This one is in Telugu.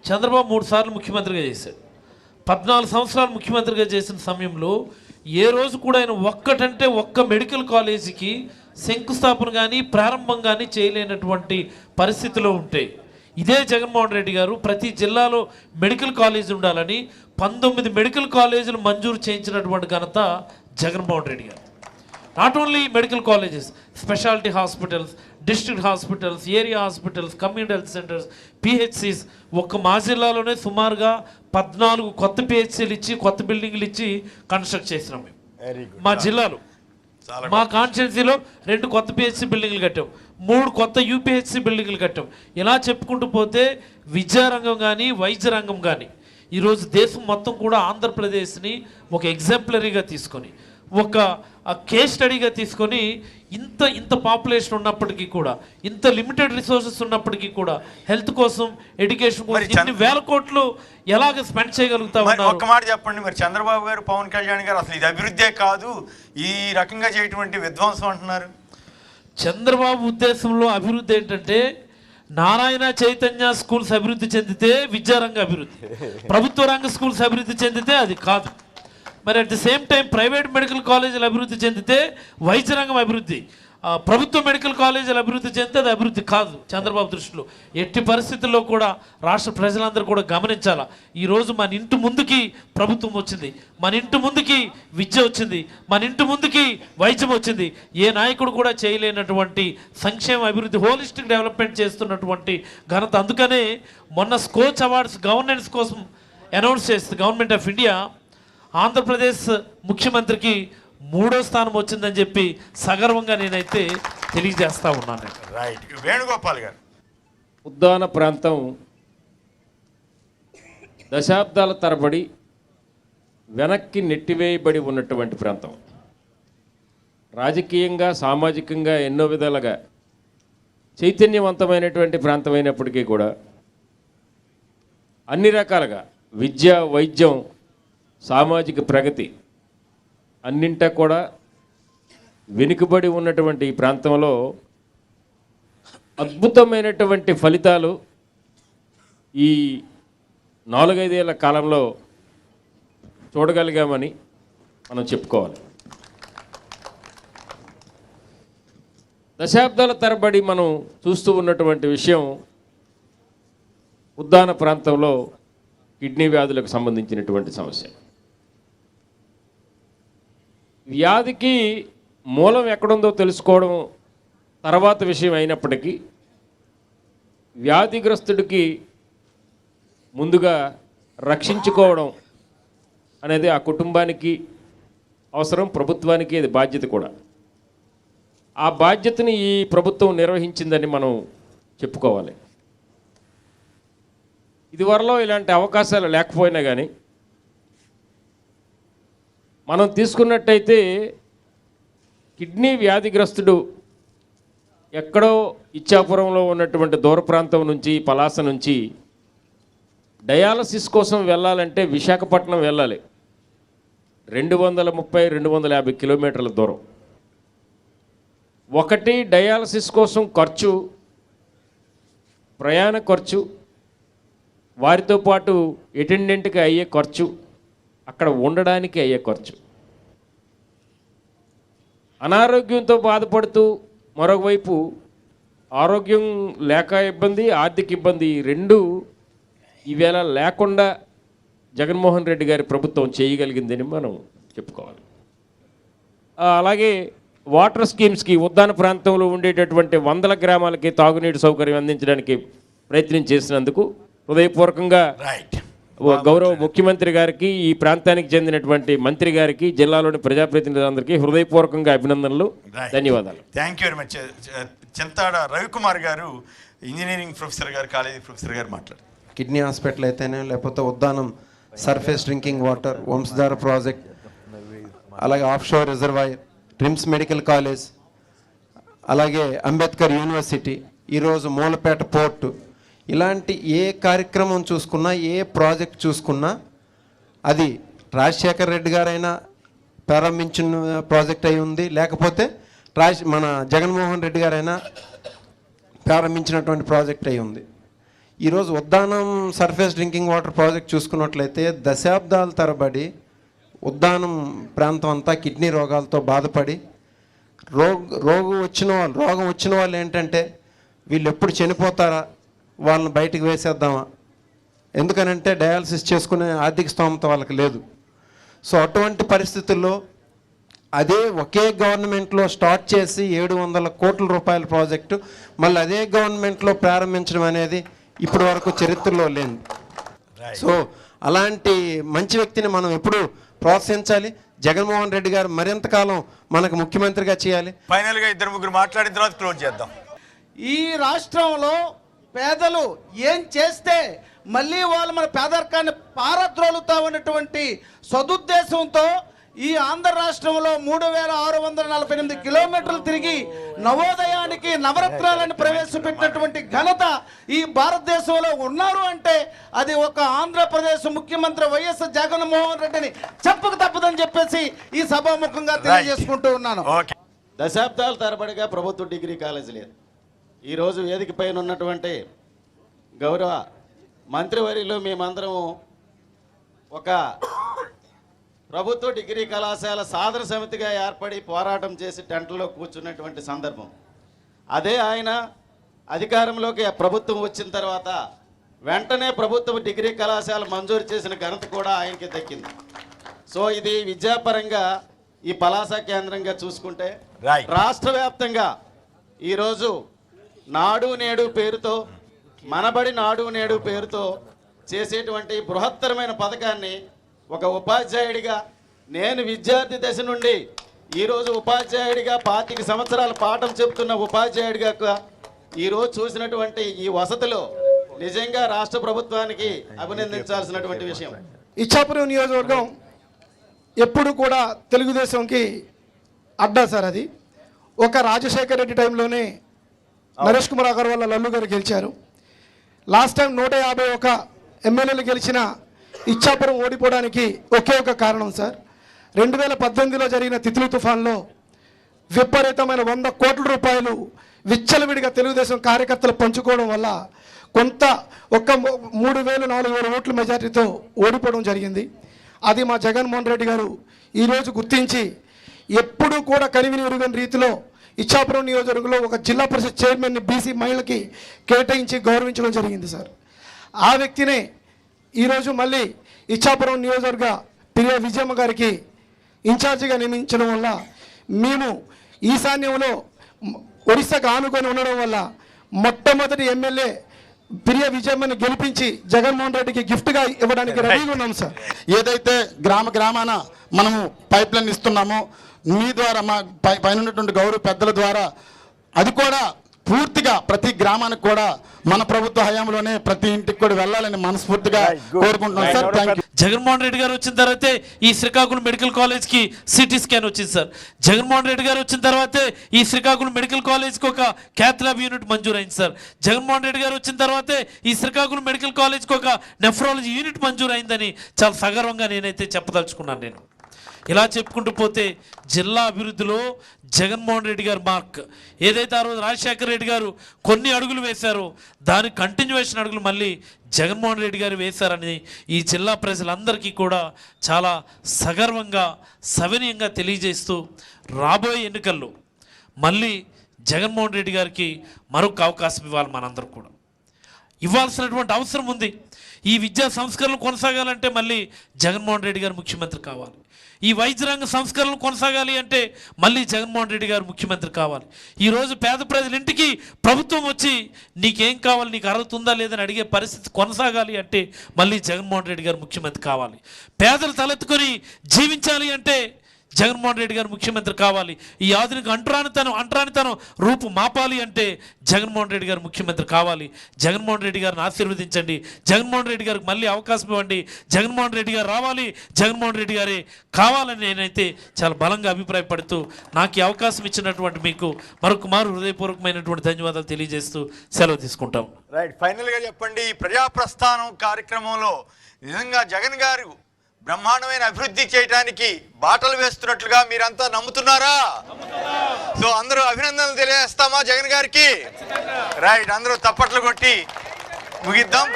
చంద్రబాబు 3 సార్లు ముఖ్యమంత్రిగా చేశాడు. 14 సంవత్సరాలు ముఖ్యమంత్రిగా చేసిన సమయంలో ఏ రోజు కూడా ఆయన ఒక్కటంటే ఒక్క మెడికల్ కాలేజీకి శంకుస్థాపన కానీ ప్రారంభం కానీ చేయలేనటువంటి పరిస్థితిలో ఉంటే, ఇదే జగన్మోహన్ రెడ్డి గారు ప్రతి జిల్లాలో మెడికల్ కాలేజ్ ఉండాలని 19 మెడికల్ కాలేజీలు మంజూరు చేయించినటువంటి ఘనత జగన్మోహన్ రెడ్డి గారు. Not only medical colleges, speciality hospitals, district hospitals, area hospitals, community health centres, PHCs. మా జిల్లాలోనే సుమారుగా 14 కొత్త పిహెచ్సిలు ఇచ్చి కొత్త బిల్డింగ్లు ఇచ్చి కన్స్ట్రక్ట్ చేసినాం మేము. మా జిల్లాలో మా కాన్స్టిట్యున్సీలో 2 కొత్త పిహెచ్సి బిల్డింగ్లు కట్టాం, 3 కొత్త యూపీహెచ్సి బిల్డింగ్లు కట్టాం. ఇలా చెప్పుకుంటూ పోతే విద్యారంగం కానీ వైద్య రంగం కానీ ఈరోజు దేశం మొత్తం కూడా ఆంధ్రప్రదేశ్ని ఒక ఎగ్జాంపులరీగా తీసుకొని, ఒక కేస్ స్టడీగా తీసుకొని, ఇంత పాపులేషన్ ఉన్నప్పటికీ కూడా, ఇంత లిమిటెడ్ రిసోర్సెస్ ఉన్నప్పటికీ కూడా హెల్త్ కోసం, ఎడ్యుకేషన్ కోసం ఇన్ని వేల కోట్లు ఎలాగ స్పెండ్ చేయగలుగుతా ఉన్నారు? ఒక్క మాట చెప్పండి. మరి చంద్రబాబు గారు, పవన్ కళ్యాణ్ గారు అసలు ఇది అభివృద్ధే కాదు, ఈ రకంగా చేయటువంటి విధ్వంసం అంటున్నారు. చంద్రబాబు ఉద్దేశంలో అభివృద్ధి ఏంటంటే, నారాయణ చైతన్య స్కూల్స్ అభివృద్ధి చెందితే విద్యారంగ అభివృద్ధి, ప్రభుత్వ రంగ స్కూల్స్ అభివృద్ధి చెందితే అది కాదు. మరి at the same time private medical కాలేజీలు అభివృద్ధి చెందితే వైద్య రంగం అభివృద్ధి, ప్రభుత్వ మెడికల్ కాలేజీలు అభివృద్ధి చెందితే అది అభివృద్ధి కాదు చంద్రబాబు దృష్టిలో. ఎట్టి పరిస్థితుల్లో కూడా రాష్ట్ర ప్రజలందరూ కూడా గమనించాలా. ఈరోజు మన ఇంటి ముందుకి ప్రభుత్వం వచ్చింది, మన ఇంటి ముందుకి విద్య వచ్చింది, మన ఇంటి ముందుకి వైద్యం వచ్చింది. ఏ నాయకుడు కూడా చేయలేనటువంటి సంక్షేమ అభివృద్ధి, హోలిస్టిక్ డెవలప్మెంట్ చేస్తున్నటువంటి ఘనత. అందుకనే మొన్న స్కోచ్ అవార్డ్స్ గవర్నెన్స్ కోసం అనౌన్స్ చేస్తుంది గవర్నమెంట్ ఆఫ్ ఇండియా. ఆంధ్రప్రదేశ్ ముఖ్యమంత్రికి 3వ స్థానం వచ్చిందని చెప్పి సగర్వంగా నేనైతే తెలియజేస్తా ఉన్నాను. రైట్. వేణుగోపాల్ గారు, ఉద్దాన ప్రాంతం దశాబ్దాల తరబడి వెనక్కి నెట్టివేయబడి ఉన్నటువంటి ప్రాంతం. రాజకీయంగా, సామాజికంగా ఎన్నో విధాలుగా చైతన్యవంతమైనటువంటి ప్రాంతం అయినప్పటికీ కూడా అన్ని రకాలుగా విద్య, వైద్యం, సామాజిక ప్రగతి అన్నింటా కూడా వెనుకబడి ఉన్నటువంటి ఈ ప్రాంతంలో అద్భుతమైనటువంటి ఫలితాలు ఈ 4-5 ఏళ్ల కాలంలో చూడగలిగామని మనం చెప్పుకోవాలి. దశాబ్దాల తరబడి మనం చూస్తూ ఉన్నటువంటి విషయం, ఉద్దాన ప్రాంతంలో కిడ్నీ వ్యాధులకు సంబంధించినటువంటి సమస్య. వ్యాధికి మూలం ఎక్కడుందో తెలుసుకోవడం తర్వాత విషయం అయినప్పటికీ, వ్యాధిగ్రస్తుడికి ముందుగా రక్షించుకోవడం అనేది ఆ కుటుంబానికి అవసరం, ప్రభుత్వానికి అది బాధ్యత కూడా. ఆ బాధ్యతని ఈ ప్రభుత్వం నిర్వహించిందని మనం చెప్పుకోవాలి. ఇదివరలో ఇలాంటి అవకాశాలు లేకపోయినా కానీ మనం తీసుకున్నట్టయితే కిడ్నీ వ్యాధిగ్రస్తుడు ఎక్కడో ఇచ్చాపురంలో ఉన్నటువంటి దూర ప్రాంతం నుంచి, పలాస నుంచి డయాలసిస్ కోసం వెళ్ళాలంటే విశాఖపట్నం వెళ్ళాలి. 230-250 కిలోమీటర్ల దూరం. ఒకటి డయాలసిస్ కోసం ఖర్చు, ప్రయాణ ఖర్చు, వారితో పాటు అటెండెంట్కి అయ్యే ఖర్చు, అక్కడ ఉండడానికి అయ్యే ఖర్చు. అనారోగ్యంతో బాధపడుతూ మరొకవైపు ఆరోగ్యం లేక ఇబ్బంది, ఆర్థిక ఇబ్బంది, రెండు ఈవేళ లేకుండా జగన్మోహన్ రెడ్డి గారి ప్రభుత్వం చేయగలిగిందని మనం చెప్పుకోవాలి. అలాగే వాటర్ స్కీమ్స్కి ఉద్దాన ప్రాంతంలో ఉండేటటువంటి 100 గ్రామాలకి తాగునీటి సౌకర్యం అందించడానికి ప్రయత్నం చేసినందుకు హృదయపూర్వకంగా గౌరవ ముఖ్యమంత్రి గారికి, ఈ ప్రాంతానికి చెందినటువంటి మంత్రి గారికి, జిల్లాలోని ప్రజాప్రతినిధులందరికీ హృదయపూర్వకంగా అభినందనలు, ధన్యవాదాలు. Thank you very much. Chintada Ravikumar గారు, ఇంజనీరింగ్ ప్రొఫెసర్ గారు, కాలేజీ ప్రొఫెసర్ గారు మాట్లాడారు. కిడ్నీ హాస్పిటల్ అయితేనే, లేకపోతే Uddanam surface drinking water, Vamsadhara project, అలాగే offshore reservoir, TRIMS medical college, అలాగే అంబేద్కర్ యూనివర్సిటీ, ఈరోజు మూలపేట పోర్టు, ఇలాంటి ఏ కార్యక్రమం చూసుకున్నా, ఏ ప్రాజెక్ట్ చూసుకున్నా అది రాజశేఖర్ రెడ్డి గారైనా ప్రారంభించిన ప్రాజెక్ట్ అయి ఉంది, లేకపోతే మన జగన్మోహన్ రెడ్డి గారైనా ప్రారంభించినటువంటి ప్రాజెక్ట్ అయి ఉంది. ఈరోజు Uddanam surface drinking water project చూసుకున్నట్లయితే దశాబ్దాల తరబడి ఉద్దానం ప్రాంతం అంతా కిడ్నీ రోగాలతో బాధపడి రోగం వచ్చిన వాళ్ళు ఏంటంటే వీళ్ళు ఎప్పుడు చనిపోతారా, వాళ్ళని బయటికి వేసేద్దామా, ఎందుకనంటే డయాలసిస్ చేసుకునే ఆర్థిక స్తోమత వాళ్ళకి లేదు. సో అటువంటి పరిస్థితుల్లో అదే ఒకే గవర్నమెంట్లో స్టార్ట్ చేసి 700 కోట్ల రూపాయల ప్రాజెక్టు మళ్ళీ అదే గవర్నమెంట్లో ప్రారంభించడం అనేది ఇప్పటి వరకు చరిత్రలో లేదు. సో అలాంటి మంచి వ్యక్తిని మనం ఎప్పుడు ప్రోత్సహించాలి. జగన్మోహన్ రెడ్డి గారు మరింత కాలం మనకు ముఖ్యమంత్రిగా చేయాలి. ఫైనల్గా 2-3 మాట్లాడిన తర్వాత క్లోజ్ చేద్దాం. ఈ రాష్ట్రంలో పేదలు ఏం చేస్తే మళ్ళీ వాళ్ళు మన పేదరికాన్ని పారద్రోలుతా ఉన్నటువంటి సదుద్దేశంతో ఈ ఆంధ్ర రాష్ట్రంలో 3648 కిలోమీటర్లు తిరిగి నవోదయానికి నవరత్నాలను ప్రవేశపెట్టినటువంటి ఘనత ఈ భారతదేశంలో ఉన్నారు అంటే అది ఒక ఆంధ్రప్రదేశ్ ముఖ్యమంత్రి వైఎస్ జగన్మోహన్ రెడ్డిని చెప్పక తప్పదని చెప్పేసి ఈ సభాముఖంగా తెలియజేసుకుంటూ ఉన్నాను. దశాబ్దాల తరబడిగా ప్రభుత్వ డిగ్రీ కాలేజీ లేదు. ఈరోజు వేదిక పైన ఉన్నటువంటి గౌరవ మంత్రివర్యులు మేమందరము ఒక ప్రభుత్వ డిగ్రీ కళాశాల సాధన సమితిగా ఏర్పడి పోరాటం చేసి టెంట్లో కూర్చున్నటువంటి సందర్భం. అదే ఆయన అధికారంలోకి ప్రభుత్వం వచ్చిన తర్వాత వెంటనే ప్రభుత్వ డిగ్రీ కళాశాల మంజూరు చేసిన ఘనత కూడా ఆయనకి దక్కింది. సో ఇది విద్యాపరంగా ఈ పలాస కేంద్రంగా చూసుకుంటే రాష్ట్ర వ్యాప్తంగా ఈరోజు నాడు నేడు పేరుతో మనబడి నాడు నేడు పేరుతో చేసేటువంటి బృహత్తరమైన పథకాన్ని ఒక ఉపాధ్యాయుడిగా నేను విద్యార్థి దశ నుండి ఈరోజు ఉపాధ్యాయుడిగా 25 సంవత్సరాల పాఠం చెప్తున్న ఉపాధ్యాయుడిగా ఈరోజు చూసినటువంటి ఈ వసతిలో నిజంగా రాష్ట్ర ప్రభుత్వానికి అభినందించాల్సినటువంటి విషయం. ఇచ్చాపురం నియోజకవర్గం ఎప్పుడు కూడా తెలుగుదేశంకి అడ్డా సార్. అది ఒక రాజశేఖర రెడ్డి టైంలోనే నరేష్ కుమార్ అగర్వాల్ లల్లు గారు గెలిచారు. లాస్ట్ టైం 151 ఎమ్మెల్యేలు గెలిచిన ఇచ్చాపురం ఓడిపోవడానికి ఒకే ఒక కారణం సార్. 2018లో జరిగిన తిత్లీ తుఫాన్లో విపరీతమైన 100 కోట్ల రూపాయలు విచ్చలవిడిగా తెలుగుదేశం కార్యకర్తలు పంచుకోవడం వల్ల కొంత 3,000-4,000 ఓట్ల మెజార్టీతో ఓడిపోవడం జరిగింది. అది మా జగన్మోహన్ రెడ్డి గారు ఈరోజు గుర్తించి ఎప్పుడూ కూడా కనివిని ఎరుగని రీతిలో ఇచ్చాపురం నియోజకవర్గంలో ఒక జిల్లా పరిషత్ చైర్మన్ని బీసీ మహిళకి కేటాయించి గౌరవించడం జరిగింది సార్. ఆ వ్యక్తినే ఈరోజు మళ్ళీ ఇచ్చాపురం నియోజకవర్గ ప్రియ విజయమ్మ గారికి ఇన్ఛార్జిగా నియమించడం వల్ల మేము ఈశాన్యంలో ఒడిశాకు ఆనుకొని ఉండడం వల్ల మొట్టమొదటి ఎమ్మెల్యే ప్రియ విజయమ్మని గెలిపించి జగన్మోహన్ రెడ్డికి గిఫ్ట్గా ఇవ్వడానికి రెడీగా ఉన్నాం సార్. ఏదైతే గ్రామాన మనము పైప్ లైన్ ఇస్తున్నామో మీ ద్వారా మా పైన ఉన్నటువంటి గౌరవ పెద్దల ద్వారా అది కూడా పూర్తిగా ప్రతి గ్రామానికి కూడా మన ప్రభుత్వ హయాంలోనే ప్రతి ఇంటికి కూడా వెళ్ళాలని మనస్ఫూర్తిగా కోరుకుంటున్నాం sir. Thank you. Jaganmohan Reddy గారు వచ్చిన తర్వాతే ఈ శ్రీకాకుళం మెడికల్ కాలేజ్కి సిటీ స్కాన్ వచ్చింది సార్. జగన్మోహన్ రెడ్డి గారు వచ్చిన తర్వాతే ఈ శ్రీకాకుళం మెడికల్ కాలేజ్కి ఒక క్యాత్ ల్యాబ్ యూనిట్ మంజూరైంది సార్. జగన్మోహన్ రెడ్డి గారు వచ్చిన తర్వాతే ఈ శ్రీకాకుళం మెడికల్ కాలేజ్కి ఒక నెఫ్రాలజీ యూనిట్ మంజూరైందని చాలా సగర్వంగా నేనైతే చెప్పదలుచుకున్నాను. నేను ఇలా చెప్పుకుంటూ పోతే జిల్లా అభివృద్ధిలో జగన్మోహన్ రెడ్డి గారు మార్క్ ఏదైతే ఆ రోజు రాజశేఖర రెడ్డి గారు కొన్ని అడుగులు వేశారో దాని కంటిన్యూవేషన్ అడుగులు మళ్ళీ జగన్మోహన్ రెడ్డి గారు వేశారని ఈ జిల్లా ప్రజలందరికీ కూడా చాలా సగర్వంగా సవినయంగా తెలియజేస్తూ రాబోయే ఎన్నికల్లో మళ్ళీ జగన్మోహన్ రెడ్డి గారికి మరొక అవకాశం ఇవ్వాలి. మనందరూ కూడా ఇవ్వాల్సినటువంటి అవసరం ఉంది. ఈ విద్యా సంస్కరణలు కొనసాగాలంటే మళ్ళీ జగన్మోహన్ రెడ్డి గారు ముఖ్యమంత్రి కావాలి. ఈ వైద్య రంగ సంస్కరణలు కొనసాగాలి అంటే మళ్ళీ జగన్మోహన్ రెడ్డి గారు ముఖ్యమంత్రి కావాలి. ఈరోజు పేద ప్రజల ఇంటికి ప్రభుత్వం వచ్చి నీకేం కావాలి, నీకు అర్హత ఉందా లేదని అడిగే పరిస్థితి కొనసాగాలి అంటే మళ్ళీ జగన్మోహన్ రెడ్డి గారు ముఖ్యమంత్రి కావాలి. పేదలు తలెత్తుకొని జీవించాలి అంటే జగన్మోహన్ రెడ్డి గారు ముఖ్యమంత్రి కావాలి. ఈ ఆధునిక అంటరానితనం రూపు మాపాలి అంటే జగన్మోహన్ రెడ్డి గారు ముఖ్యమంత్రి కావాలి. జగన్మోహన్ రెడ్డి గారిని ఆశీర్వదించండి. జగన్మోహన్ రెడ్డి గారికి మళ్ళీ అవకాశం ఇవ్వండి. జగన్మోహన్ రెడ్డి గారు రావాలి, జగన్మోహన్ రెడ్డి గారే కావాలని నేనైతే చాలా బలంగా అభిప్రాయపడుతూ నాకు ఈ అవకాశం ఇచ్చినటువంటి మీకు మరొకమారు హృదయపూర్వకమైనటువంటి ధన్యవాదాలు తెలియజేస్తూ సెలవు తీసుకుంటాం. రైట్, ఫైనల్గా చెప్పండి, ఈ ప్రజాప్రస్థానం కార్యక్రమంలో నిజంగా జగన్ గారు బ్రహ్మాండమైన అభివృద్ధి చేయడానికి బాటలు వేస్తున్నట్లుగా మీరంతా నమ్ముతున్నారా? సో అందరూ అభినందనలు తెలియజేస్తామా జగన్ గారికి? రైట్, అందరూ తప్పట్లు కొట్టి ముగిద్దాం.